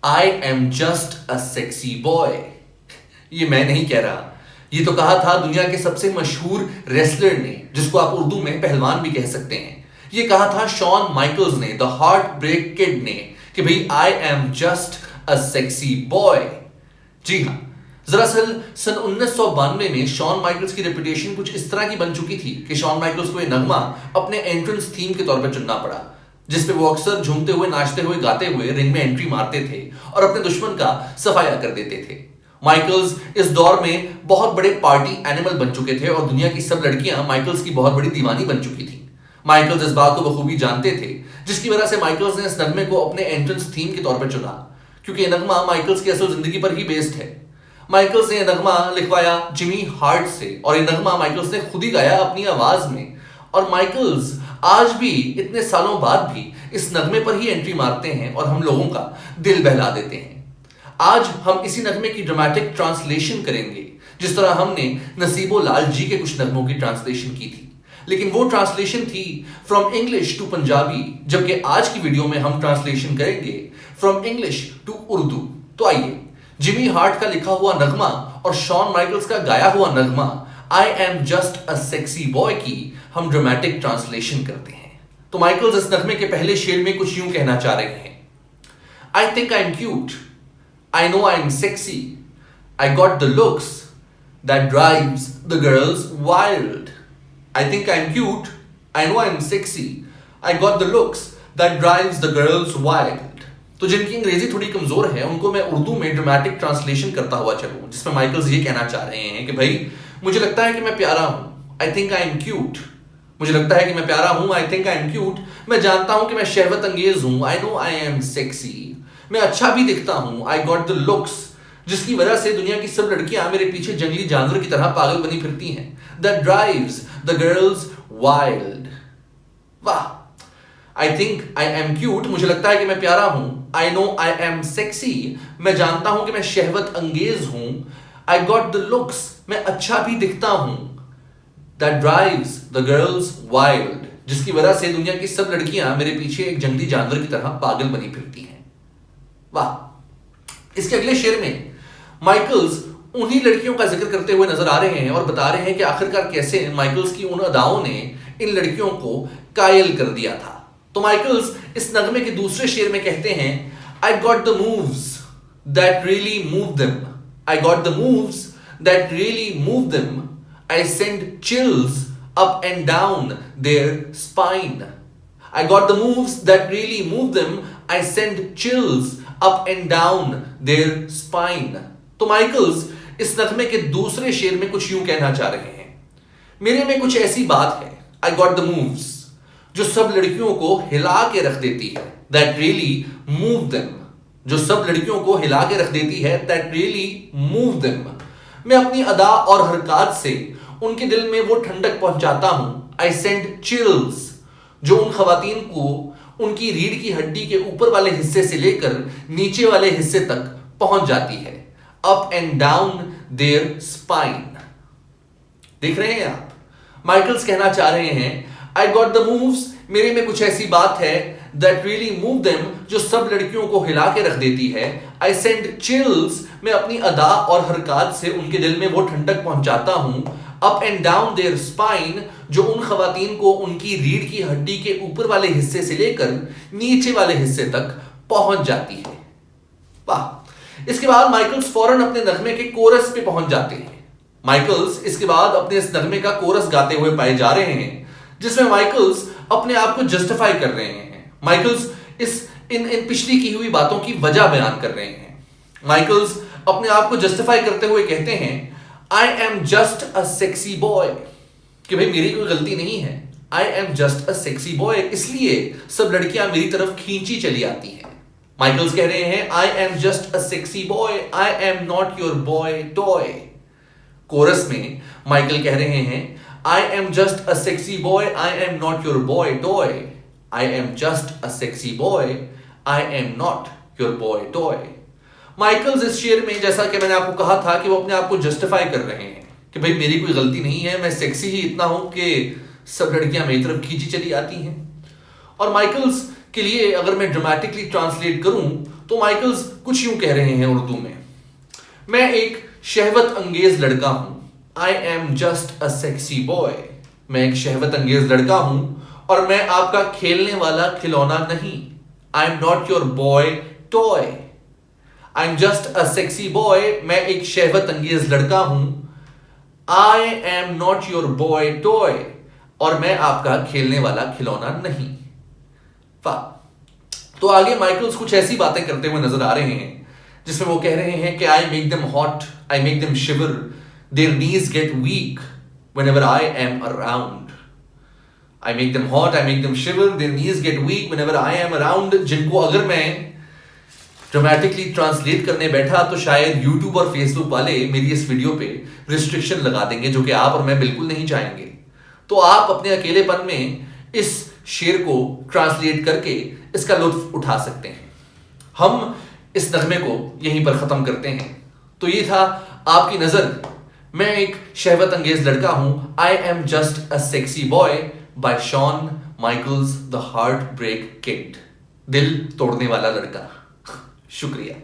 I am just a sexy boy. ये मैं नहीं कह रहा, ये तो कहा था दुनिया के सबसे मशहूर रेसलर ने, जिसको आप उर्दू में पहलवान भी कह सकते हैं। ये कहा था शॉन माइकल्स ने, द हार्ट ब्रेक किड ने, कि भाई I am just a sexy boy. जी हां, दरअसल सन 1992 में शॉन माइकल्स की रेपुटेशन कुछ इस तरह की बन चुकी थी कि शॉन माइकल्स को यह नगमा अपने एंट्रेंस थीम के तौर पर चुनना पड़ा, जिसपे वो अक्सर झूमते हुए, नाचते हुए, गाते हुए रिंग में एंट्री मारते थे और अपने दुश्मन का सफाया कर देते थे। माइकल्स इस दौर में बहुत बड़े पार्टी एनिमल बन चुके थे और दुनिया की सब लड़कियां माइकल्स की बहुत बड़ी दीवानी बन चुकी थी। माइकल्स इस बात को बखूबी जानते थे, जिसकी वजह से माइकल्स ने इस नगमे को अपने एंट्रेंस थीम के तौर पर चुना, क्योंकि यह नगमा माइकल्स की असल जिंदगी पर ही बेस्ड है। माइकल्स ने यह नगमा लिखवाया जिमी हार्ट से और यह नगमा माइकल्स ने खुद ही गाया अपनी आवाज में। और माइकल्स आज भी इतने सालों बाद भी इस नगमे पर ही एंट्री मारते हैं और हम लोगों का दिल बहला देते हैं। आज हम इसी नगमे की ड्रामेटिक ट्रांसलेशन करेंगे, जिस तरह हमने नसीबो लाल जी के कुछ नगमों की ट्रांसलेशन की थी, लेकिन वो ट्रांसलेशन थी फ्रॉम इंग्लिश टू पंजाबी, जबकि आज की वीडियो में हम ट्रांसलेशन करेंगे फ्रॉम इंग्लिश टू उर्दू। तो आइए जिमी हार्ट का लिखा हुआ नगमा और शॉन माइकल्स का गाया हुआ नगमा I am just a sexy boy की हम ड्रामेटिक ट्रांसलेशन करते हैं। तो माइकल्स इस नगमे के पहले शेर में कुछ यूं कहना चाह रहे हैं। आई think I am cute, I know I'm sexy. I got the looks that drives the girls wild. I think I'm cute. I know I'm sexy. I got the looks that drives the girls wild. तो जिनकी अंग्रेजी थोड़ी कमजोर है उनको मैं उर्दू में dramatic translation करता हुआ चलूं, जिसमें माइकल्स ये कहना चाह रहे हैं कि भाई मुझे लगता है कि मैं प्यारा हूं। I think I'm cute. मुझे लगता है कि मैं प्यारा हूं। I think I'm cute. मैं जानता हूं कि मैं शहवत अंगेज हूं। I know I am sexy. मैं अच्छा भी दिखता हूं। आई गॉट द लुक्स, जिसकी वजह से दुनिया की सब लड़कियां मेरे पीछे जंगली जानवर की तरह पागल बनी फिरती हैं। That drives the girls wild. वाह। I think I am cute, मुझे लगता है कि मैं प्यारा हूं। I know I am sexy, मैं जानता हूं कि मैं शहवत अंगेज हूं। आई गॉट द लुक्स, मैं अच्छा भी दिखता हूं। That drives the girls wild, जिसकी वजह से दुनिया की सब लड़कियां मेरे पीछे एक जंगली जानवर की तरह पागल बनी फिरती हैं। वाह। इसके अगले शेर में माइकल्स उन्हीं लड़कियों का जिक्र करते हुए नजर आ रहे हैं और बता रहे हैं कि आखिरकार कैसे माइकल्स की उन अदाओं ने इन लड़कियों को कायल कर दिया था। तो माइकल्स इस नगमे के दूसरे शेर में कहते हैं I got the moves that really move them. I got the moves that really move them. I send chills up and down there spine. I got the moves that really move them. I send chills up and down there spine. तो Michaels इस नगमे के दूसरे शेर में कुछ यूं कहना चाह रहे हैं, मेरे में कुछ ऐसी बात है, आई गॉट द मूव्स, जो सब लड़कियों को हिला के रख देती है, दैट रियली मूव देम, जो सब लड़कियों को हिला के रख देती है, दैट रियली मूव देम। मैं अपनी अदा और हरकत से उनके दिल में वो ठंडक पहुंचाता हूं। आई सेंड चिल्स, जो उन खवातीन को उनकी रीढ़ की हड्डी के ऊपर वाले हिस्से से लेकर नीचे वाले हिस्से तक पहुंच जाती है, up and down there spine. देख रहे हैं आप, माइकल्स कहना चाह रहे हैं आई गॉट द मूव्स, मेरे में कुछ ऐसी बात है, दैट रियली मूव देम, जो सब लड़कियों को हिला के रख देती है। आई सेंड चिल्स, मैं अपनी अदा और हरकत से उनके दिल में वो ठंडक पहुंचाता हूं, up and down there spine, जो उन खवातीन को उनकी रीढ़ की हड्डी के ऊपर वाले हिस्से से लेकर नीचे वाले हिस्से तक पहुंच जाती है। वाह। इसके बाद माइकल्स फौरन अपने नगमे के कोरस पे पहुंच जाते हैं। माइकल्स इसके बाद अपने इस नगमे का कोरस गाते हुए पाए जा रहे हैं, जिसमें माइकल्स अपने आप को जस्टिफाई कर रहे हैं। माइकल्स इन पिछली की हुई बातों की वजह बयान कर रहे हैं। माइकल्स अपने आप को जस्टिफाई करते हुए कहते हैं आई am just a sexy boy, कि भाई मेरी कोई गलती नहीं है। आई am just a sexy boy, इसलिए सब लड़कियां मेरी तरफ खींची चली आती हैं। माइकल्स कह रहे हैं आई am just a sexy boy, I am not your boy toy. Coarse में माइकल कह रहे हैं आई am just a sexy boy, I am not your boy toy. I am just a sexy boy, I am not your boy toy. Michaels इस शेर में, जैसा कि मैंने आपको कहा था, कि वो अपने आप को जस्टिफाई कर रहे हैं कि भाई मेरी कोई गलती नहीं है, मैं सेक्सी ही इतना हूं कि सब लड़कियां मेरी तरफ खींची चली आती हैं। और माइकल्स के लिए अगर मैं ड्रामेटिकली ट्रांसलेट करूं तो माइकल्स कुछ यूं कह रहे हैं उर्दू में, मैं एक शहवत अंगेज लड़का हूं, आई am just a sexy boy. मैं एक शहवत अंगेज लड़का हूं और मैं आपका खेलने वाला खिलौना नहीं। I am not your boy toy. I am just a sexy boy. मैं एक शहवत अंगेज लड़का हूं। I am not your boy toy. और मैं आपका खेलने वाला खिलौना नहीं। वाह। तो आगे माइकल्स कुछ ऐसी बातें करते हुए नजर आ रहे हैं जिसमें वो कह रहे हैं कि I make them hot, I make them shiver, there knees gate week whenever I am around. I make them hot, I make them shiver, there knees gate week whenever I am around. जिनको अगर मैं dramatically translate करने बैठा तो शायद YouTube और Facebook वाले मेरी इस वीडियो पे रिस्ट्रिक्शन लगा देंगे, जो कि आप और मैं बिल्कुल नहीं चाहेंगे। तो आप अपने अकेलेपन में इस शेर को ट्रांसलेट करके इसका लुत्फ उठा सकते हैं। हम इस नगमे को यहीं पर खत्म करते हैं। तो ये था आपकी नजर, मैं एक शहवत अंगेज लड़का हूं, आई am just a sexy boy, bye Shawn Michaels the heart break kid, दिल तोड़ने वाला लड़का। शुक्रिया।